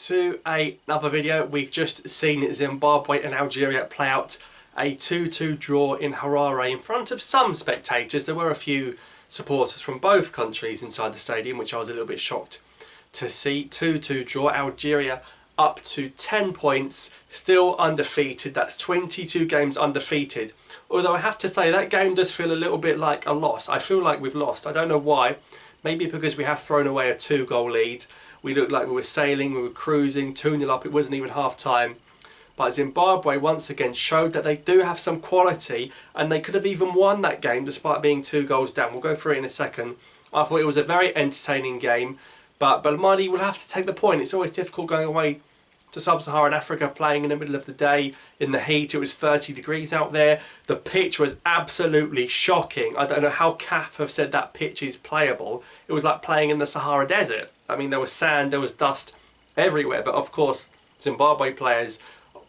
to another video. We've just seen Zimbabwe and Algeria play out a 2-2 draw in Harare in front of some spectators. There were a few supporters from both countries inside the stadium, which I was a little bit shocked to see. 2-2 draw. Algeria up to 10 points, still undefeated. That's 22 games undefeated. Although I have to say that game does feel a little bit like a loss. I feel like we've lost. I don't know why. Maybe because we have thrown away a 2-goal lead. We looked like we were sailing, we were cruising, 2-0 up. It wasn't even half time. But Zimbabwe once again showed that they do have some quality, and they could have even won that game despite being 2 goals down. We'll go through it in a second. I thought it was a very entertaining game, but Belmadi will have to take the point. It's always difficult going away to sub-Saharan Africa, playing in the middle of the day in the heat. It was 30 degrees out there. The pitch was absolutely shocking. I don't know how CAF have said that pitch is playable. It was like playing in the Sahara Desert. I mean, there was sand, there was dust everywhere, but of course Zimbabwe players,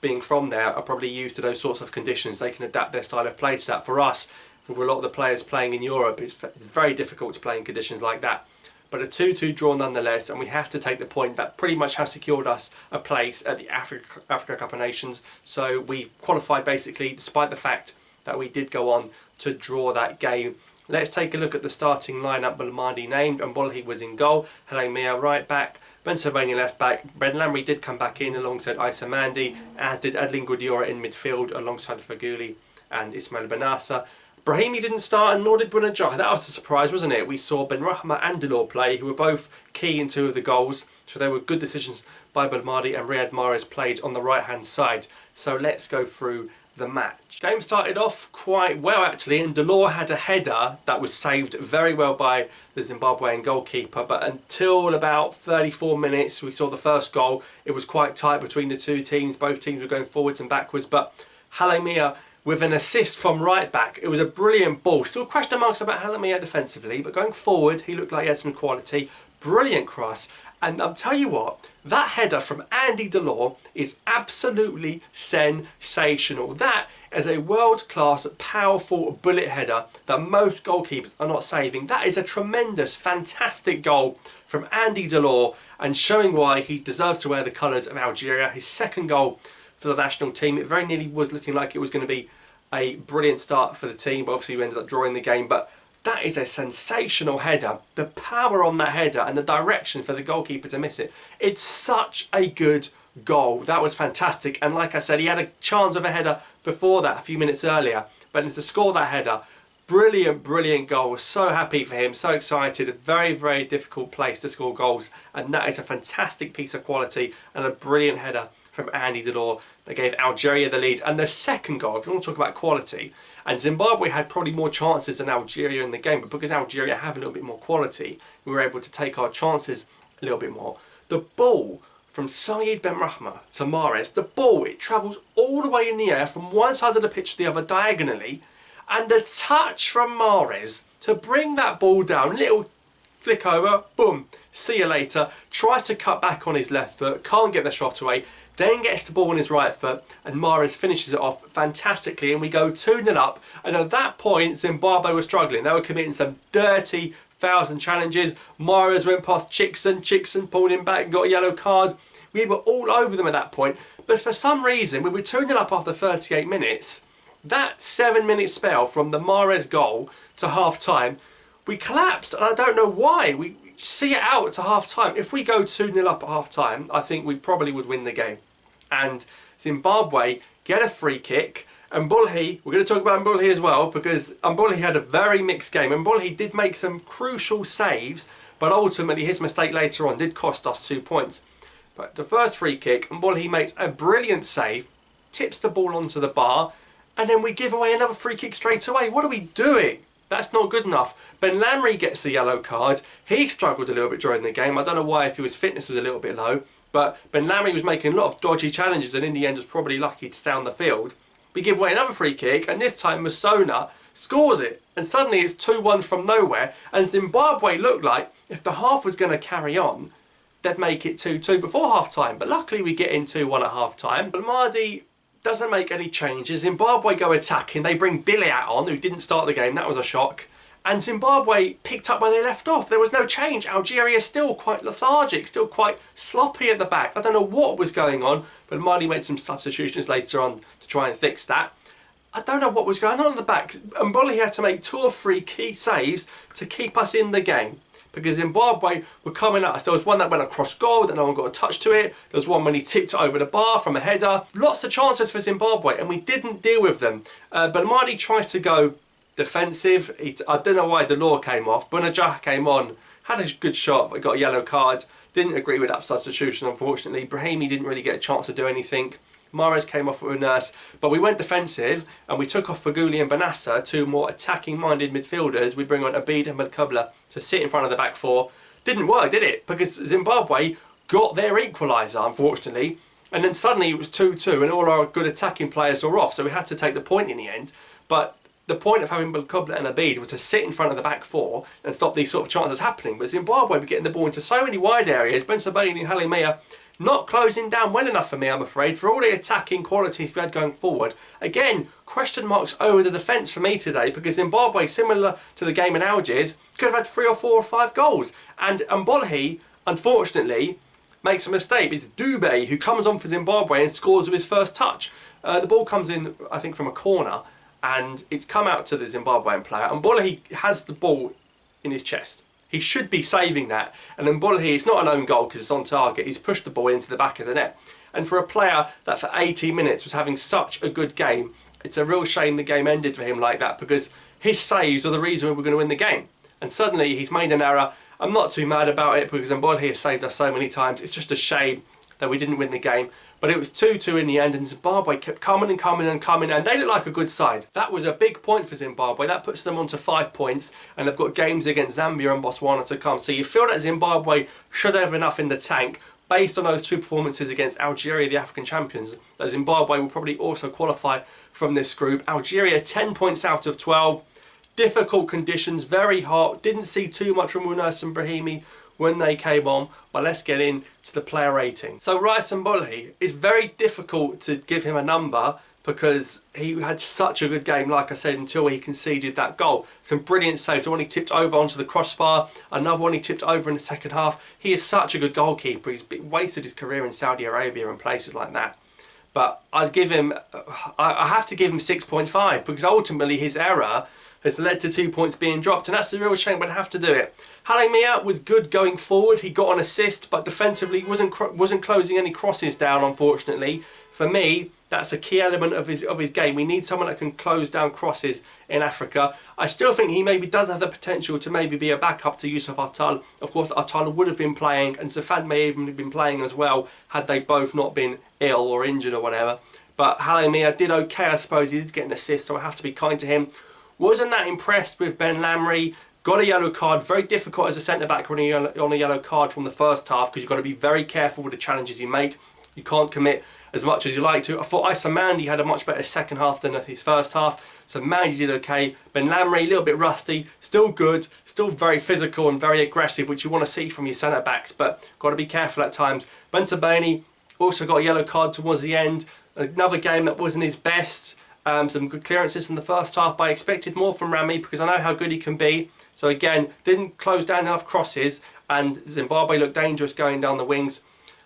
being from there, are probably used to those sorts of conditions. They can adapt their style of play to that. For us, with a lot of the players playing in Europe, it's very difficult to play in conditions like that. But a 2-2 draw nonetheless, and we have to take the point that pretty much has secured us a place at the Africa Cup of Nations. So we qualified basically, despite the fact that we did go on to draw that game. Let's take a look at the starting lineup. Belmadi named, and Bolhi was in goal. Halemia right back, Pennsylvania left back. Ben Lamry did come back in alongside Issa Mandi, as did Adlin Gudiora in midfield alongside Faguli and Ismail Benassa. Brahimi didn't start, and nor did Bunajah. That was a surprise, wasn't it? We saw Benrahma and Delort play, who were both key in 2 of the goals. So they were good decisions by Belmadi, and Riyad Mahrez played on the right-hand side. So let's go through the match. Game started off quite well actually, and Delort had a header that was saved very well by the Zimbabwean goalkeeper, but until about 34 minutes we saw the first goal. It was quite tight between the two teams. Both teams were going forwards and backwards, but Halemia with an assist from right back. It was a brilliant ball. Still question marks about Halemia defensively, but going forward he looked like he had some quality. Brilliant cross. And I'll tell you what, that header from Andy Delort is absolutely sensational. That is a world-class, powerful bullet header that most goalkeepers are not saving. That is a tremendous, fantastic goal from Andy Delort, and showing why he deserves to wear the colours of Algeria. His second goal for the national team. It very nearly was looking like it was going to be a brilliant start for the team, but obviously we ended up drawing the game. But that is a sensational header. The power on that header and the direction for the goalkeeper to miss it. It's such a good goal. That was fantastic. And like I said, he had a chance of a header before that a few minutes earlier. But to score that header, brilliant, brilliant goal. So happy for him, so excited. A very, very difficult place to score goals. And that is a fantastic piece of quality and a brilliant header from Andy Delort that gave Algeria the lead. And the second goal, if you want to talk about quality, and Zimbabwe had probably more chances than Algeria in the game, but because Algeria have a little bit more quality, we were able to take our chances a little bit more. The ball from Saeed Benrahma to Mahrez, the ball, it travels all the way in the air from one side of the pitch to the other diagonally, and the touch from Mahrez to bring that ball down, little flick over, boom, see you later, tries to cut back on his left foot, can't get the shot away, then gets the ball on his right foot, and Mahrez finishes it off fantastically, and we go 2-0 up. And at that point Zimbabwe were struggling. They were committing some dirty fouls challenges. Mahrez went past Chickson pulled him back and got a yellow card. We were all over them at that point, but for some reason we were 2-0 up after 38 minutes. That 7-minute spell from the Mahrez goal to half time, we collapsed, and I don't know why. We see it out to half time. If we go 2-0 up at half time, I think we probably would win the game. And Zimbabwe get a free kick, and Bulhi, we're going to talk about Bulhi as well, because Bulhi had a very mixed game, and Bulhi did make some crucial saves, but ultimately his mistake later on did cost us 2 points. But the first free kick, Bulhi makes a brilliant save, tips the ball onto the bar, and then we give away another free kick straight away. What are we doing? That's not good enough. Ben Lamry gets the yellow card. He struggled a little bit during the game. I don't know why, if his fitness was a little bit low. But Ben Lamry was making a lot of dodgy challenges, and in the end was probably lucky to stay on the field. We give away another free kick, and this time Musona scores it. And suddenly it's 2-1 from nowhere. And Zimbabwe looked like, if the half was going to carry on, they'd make it 2-2 before half time. But luckily we get in 2-1 at half time. Belmadi doesn't make any changes. Zimbabwe go attacking. They bring Billy out on, who didn't start the game. That was a shock. And Zimbabwe picked up where they left off. There was no change. Algeria still quite lethargic, still quite sloppy at the back. I don't know what was going on, but Mali made some substitutions later on to try and fix that. I don't know what was going on at the back. Mboli had to make 2 or 3 key saves to keep us in the game, because Zimbabwe were coming at us. There was one that went across goal that no one got a touch to it. There was one when he tipped it over the bar from a header. Lots of chances for Zimbabwe, and we didn't deal with them. But Mali tries to go defensive. I don't know why Delort came off. Bunajah came on, had a good shot, but got a yellow card. Didn't agree with that substitution, unfortunately. Brahimi didn't really get a chance to do anything. Mahrez came off with a nurse, but we went defensive and we took off Faguli and Banassa, 2 more attacking-minded midfielders. We bring on Abid and Madkubla to sit in front of the back 4. Didn't work, did it? Because Zimbabwe got their equaliser, unfortunately, and then suddenly it was 2-2 and all our good attacking players were off, so we had to take the point in the end. But the point of having Madkubla and Abid was to sit in front of the back 4 and stop these sort of chances happening. But Zimbabwe were getting the ball into so many wide areas. Ben Sabani and Halimea not closing down well enough for me, I'm afraid, for all the attacking qualities we had going forward. Again, question marks over the defence for me today, because Zimbabwe, similar to the game in Algiers, could have had 3 or 4 or 5 goals. And Mboli, unfortunately, makes a mistake. It's Dube who comes on for Zimbabwe and scores with his first touch. The ball comes in, I think, from a corner, and it's come out to the Zimbabwean player. And Mboli has the ball in his chest. He should be saving that. And Mboli, it's not an own goal because it's on target. He's pushed the ball into the back of the net. And for a player that for 80 minutes was having such a good game, it's a real shame the game ended for him like that, because his saves are the reason we were going to win the game. And suddenly he's made an error. I'm not too mad about it because Mboli has saved us so many times. It's just a shame that we didn't win the game. But it was 2-2 in the end, and Zimbabwe kept coming and coming and coming, and they look like a good side. That was a big point for Zimbabwe. That puts them onto 5 points, and they've got games against Zambia and Botswana to come. So you feel that Zimbabwe should have enough in the tank, based on those 2 performances against Algeria, the African champions, that Zimbabwe will probably also qualify from this group. Algeria 10 points out of 12. Difficult conditions, very hot. Didn't see too much from Munas and Brahimi when they came on, but let's get into the player rating. So Riyad Mboli, it's very difficult to give him a number because he had such a good game, like I said, until he conceded that goal. Some brilliant saves. One he tipped over onto the crossbar, another one he tipped over in the second half. He is such a good goalkeeper. He's wasted his career in Saudi Arabia and places like that. But I'd give him, I have to give him 6.5 because ultimately his error has led to 2 points being dropped, and that's a real shame, but I have to do it. Halimea was good going forward. He got an assist, but defensively wasn't closing any crosses down, unfortunately. For me, that's a key element of his game. We need someone that can close down crosses in Africa. I still think he maybe does have the potential to maybe be a backup to Yusuf Atal. Of course, Atal would have been playing, and Zafan may even have been playing as well, had they both not been ill or injured or whatever. But Halimea did okay, I suppose. He did get an assist, so I have to be kind to him. Wasn't that impressed with Ben Lamry. Got a yellow card. Very difficult as a centre-back when you're on a yellow card from the first half, because you've got to be very careful with the challenges you make. You can't commit as much as you like to. I thought Issa Mandi had a much better second half than his first half. So Mandi did okay. Ben Lamry, a little bit rusty. Still good. Still very physical and very aggressive, which you want to see from your centre-backs. But got to be careful at times. Ben Sabani also got a yellow card towards the end. Another game that wasn't his best. Some good clearances in the first half, but I expected more from Rami because I know how good he can be. So again, didn't close down enough crosses, and Zimbabwe looked dangerous going down the wings.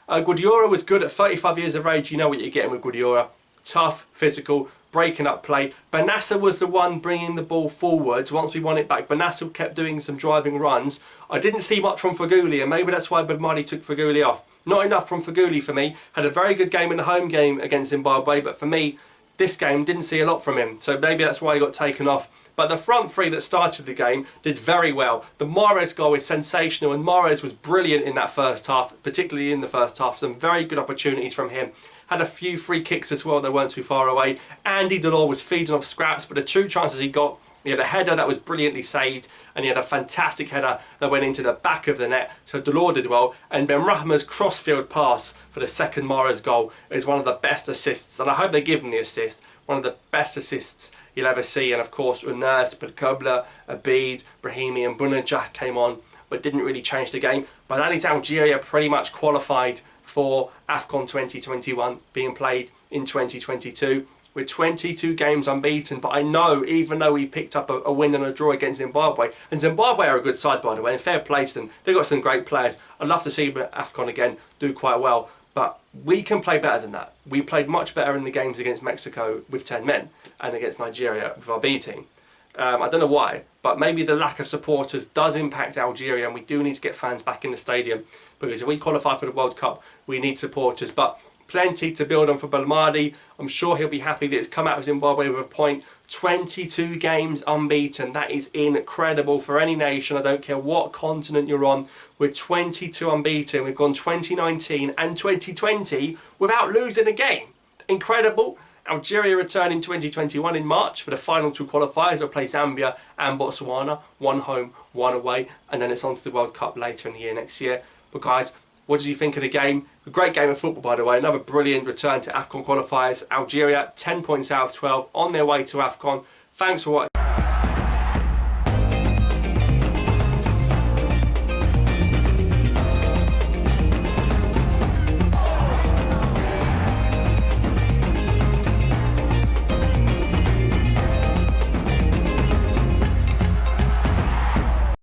Gudiora was good at 35 years of age. You know what you're getting with Gudiora. Tough, physical, breaking up play. Banassa was the one bringing the ball forwards once we won it back. Banassa kept doing some driving runs. I didn't see much from Faguli, and maybe that's why Badmadi took Faguli off. Not enough from Faguli for me. Had a very good game in the home game against Zimbabwe, but for me, this game didn't see a lot from him, so maybe that's why he got taken off. But the front three that started the game did very well. The Mahrez goal is sensational, and Mahrez was brilliant in that first half, particularly in the first half. Some very good opportunities from him. Had a few free kicks as well that weren't too far away. Andy Delort was feeding off scraps, but the 2 chances he got, he had a header that was brilliantly saved, and he had a fantastic header that went into the back of the net. So Delort did well, and Ben Rahma's crossfield pass for the second Mahrez goal is one of the best assists, and I hope they give him the assist. One of the best assists you'll ever see, and of course Unas, Badkubla, Abid, Brahimi and Bunajah came on, but didn't really change the game. But that is Algeria pretty much qualified for AFCON 2021, being played in 2022. We're 22 games unbeaten, but I know even though we picked up a win and a draw against Zimbabwe, and Zimbabwe are a good side by the way, and fair play to them, they've got some great players. I'd love to see them at AFCON again, do quite well, but we can play better than that. We played much better in the games against Mexico with 10 men and against Nigeria with our B team. I don't know why, but maybe the lack of supporters does impact Algeria, and we do need to get fans back in the stadium, because if we qualify for the World Cup, we need supporters. But plenty to build on for Belmadi. I'm sure he'll be happy that it's come out of Zimbabwe with a point. 22 games unbeaten. That is incredible for any nation. I don't care what continent you're on. We're 22 unbeaten. We've gone 2019 and 2020 without losing a game. Incredible. Algeria return in 2021 in March for the final two qualifiers. They'll play Zambia and Botswana. One home, one away. And then it's on to the World Cup later in the year next year. But guys, what did you think of the game? A great game of football, by the way. Another brilliant return to AFCON qualifiers. Algeria, 10 points out of 12, on their way to AFCON. Thanks for watching.